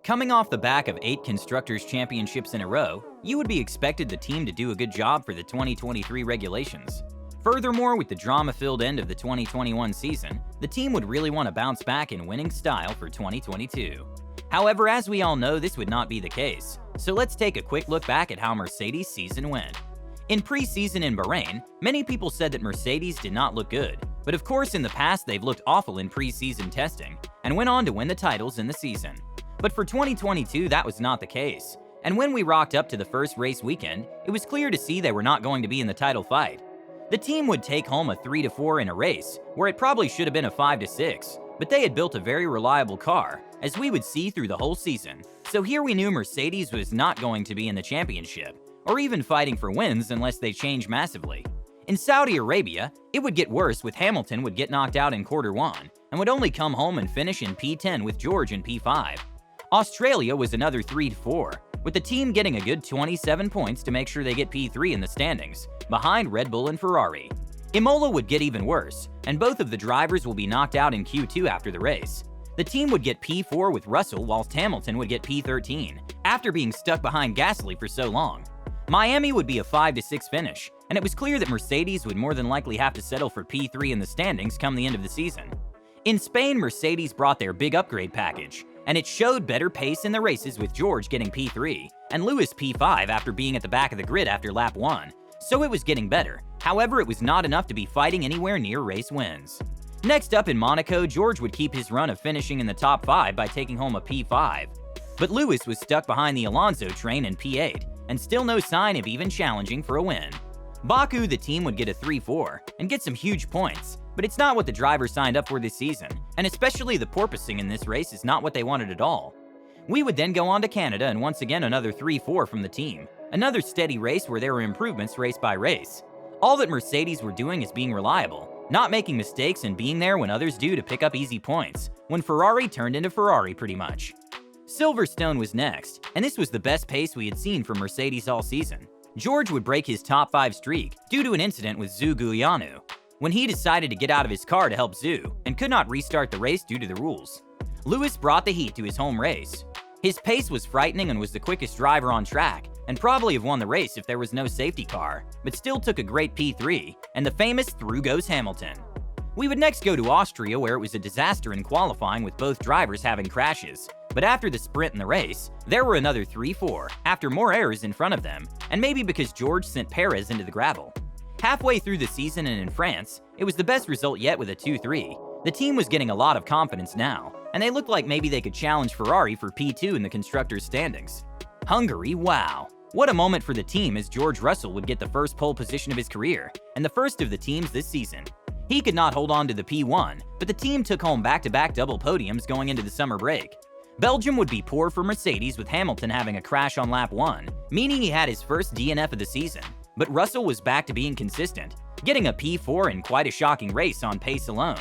Coming off the back of 8 Constructors' Championships in a row, you would be expected the team to do a good job for the 2023 regulations. Furthermore, with the drama-filled end of the 2021 season, the team would really want to bounce back in winning style for 2022. However, as we all know, this would not be the case, so let's take a quick look back at how Mercedes' season went. In pre-season in Bahrain, many people said that Mercedes did not look good, but of course in the past they've looked awful in pre-season testing, and went on to win the titles in the season. But for 2022, that was not the case, and when we rocked up to the first race weekend, it was clear to see they were not going to be in the title fight. The team would take home a 3-4 in a race, where it probably should have been a 5-6, but they had built a very reliable car, as we would see through the whole season. So here we knew Mercedes was not going to be in the championship, or even fighting for wins unless they changed massively. In Saudi Arabia, it would get worse with Hamilton would get knocked out in Q1, and would only come home and finish in P10 with George in P5. Australia was another 3-4, with the team getting a good 27 points to make sure they get P3 in the standings, behind Red Bull and Ferrari. Imola would get even worse, and both of the drivers will be knocked out in Q2 after the race. The team would get P4 with Russell, whilst Hamilton would get P13, after being stuck behind Gasly for so long. Miami would be a 5-6 finish, and it was clear that Mercedes would more than likely have to settle for P3 in the standings come the end of the season. In Spain, Mercedes brought their big upgrade package, and it showed better pace in the races with George getting P3 and Lewis P5 after being at the back of the grid after lap 1, so it was getting better. However, it was not enough to be fighting anywhere near race wins. Next up in Monaco, George would keep his run of finishing in the top 5 by taking home a P5. But Lewis was stuck behind the Alonso train in P8, and still no sign of even challenging for a win. Baku, the team would get a 3-4 and get some huge points, but it's not what the drivers signed up for this season, and especially the porpoising in this race is not what they wanted at all. We would then go on to Canada and once again another 3-4 from the team, another steady race where there were improvements race by race. All that Mercedes were doing is being reliable, not making mistakes and being there when others do to pick up easy points, when Ferrari turned into Ferrari pretty much. Silverstone was next, and this was the best pace we had seen from Mercedes all season. George would break his top 5 streak due to an incident with Zhou Guanyu, when he decided to get out of his car to help Zhou and could not restart the race due to the rules. Lewis brought the heat to his home race. His pace was frightening and was the quickest driver on track, and probably have won the race if there was no safety car, but still took a great P3, and the famous "through goes Hamilton." We would next go to Austria, where it was a disaster in qualifying with both drivers having crashes, but after the sprint in the race, there were another 3-4 after more errors in front of them, and maybe because George sent Perez into the gravel. Halfway through the season and in France, it was the best result yet with a 2-3. The team was getting a lot of confidence now, and they looked like maybe they could challenge Ferrari for P2 in the constructors' standings. Hungary, wow. What a moment for the team as George Russell would get the first pole position of his career, and the first of the teams this season. He could not hold on to the P1, but the team took home back-to-back double podiums going into the summer break. Belgium would be poor for Mercedes with Hamilton having a crash on lap 1, meaning he had his first DNF of the season, but Russell was back to being consistent, getting a P4 in quite a shocking race on pace alone.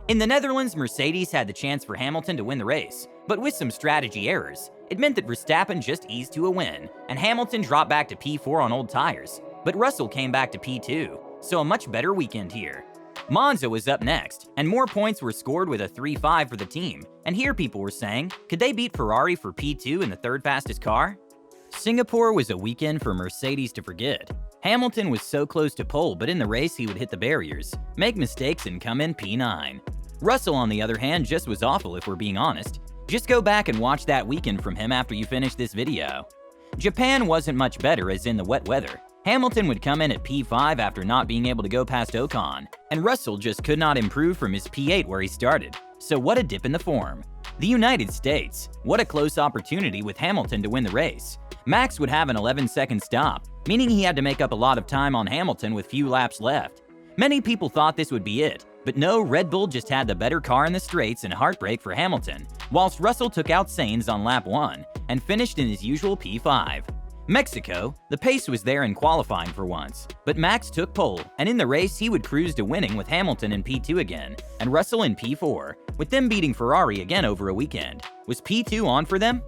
In the Netherlands, Mercedes had the chance for Hamilton to win the race, but with some strategy errors, it meant that Verstappen just eased to a win, and Hamilton dropped back to P4 on old tires, but Russell came back to P2, so a much better weekend here. Monza was up next, and more points were scored with a 3-5 for the team, and here people were saying, could they beat Ferrari for P2 in the third fastest car? Singapore was a weekend for Mercedes to forget. Hamilton was so close to pole, but in the race he would hit the barriers, make mistakes and come in P9. Russell, on the other hand, just was awful if we're being honest. Just go back and watch that weekend from him after you finish this video. Japan wasn't much better as in the wet weather. Hamilton would come in at P5 after not being able to go past Ocon, and Russell just could not improve from his P8 where he started. So what a dip in the form. The United States, what a close opportunity with Hamilton to win the race. Max would have an 11-second stop, meaning he had to make up a lot of time on Hamilton with few laps left. Many people thought this would be it, but no, Red Bull just had the better car in the straights and heartbreak for Hamilton, whilst Russell took out Sainz on lap 1 and finished in his usual P5. Mexico, the pace was there in qualifying for once, but Max took pole, and in the race he would cruise to winning with Hamilton in P2 again, and Russell in P4, with them beating Ferrari again over a weekend. Was P2 on for them?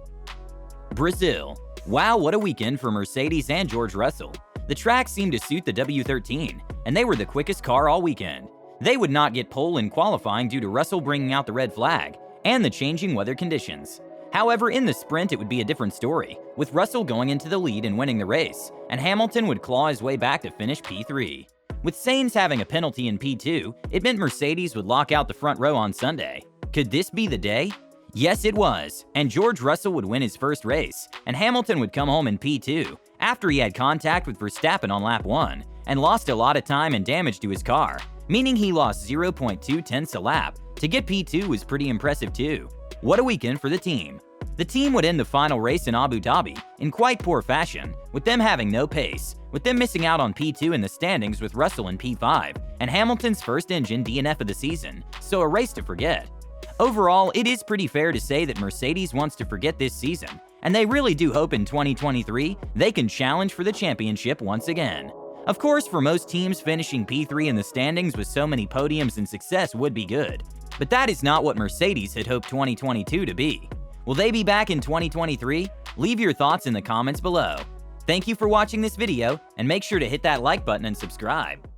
Brazil. Wow, what a weekend for Mercedes and George Russell. The track seemed to suit the W13, and they were the quickest car all weekend. They would not get pole in qualifying due to Russell bringing out the red flag and the changing weather conditions. However, in the sprint it would be a different story, with Russell going into the lead and winning the race, and Hamilton would claw his way back to finish P3. With Sainz having a penalty in P2, it meant Mercedes would lock out the front row on Sunday. Could this be the day? Yes, it was, and George Russell would win his first race, and Hamilton would come home in P2 after he had contact with Verstappen on lap 1 and lost a lot of time and damage to his car, meaning he lost 0.2 tenths a lap. To get P2 was pretty impressive too. What a weekend for the team. The team would end the final race in Abu Dhabi in quite poor fashion, with them having no pace, with them missing out on P2 in the standings with Russell in P5, and Hamilton's first engine DNF of the season, so a race to forget. Overall, it is pretty fair to say that Mercedes wants to forget this season, and they really do hope in 2023 they can challenge for the championship once again. Of course, for most teams, finishing P3 in the standings with so many podiums and success would be good, but that is not what Mercedes had hoped 2022 to be. Will they be back in 2023? Leave your thoughts in the comments below. Thank you for watching this video, and make sure to hit that like button and subscribe.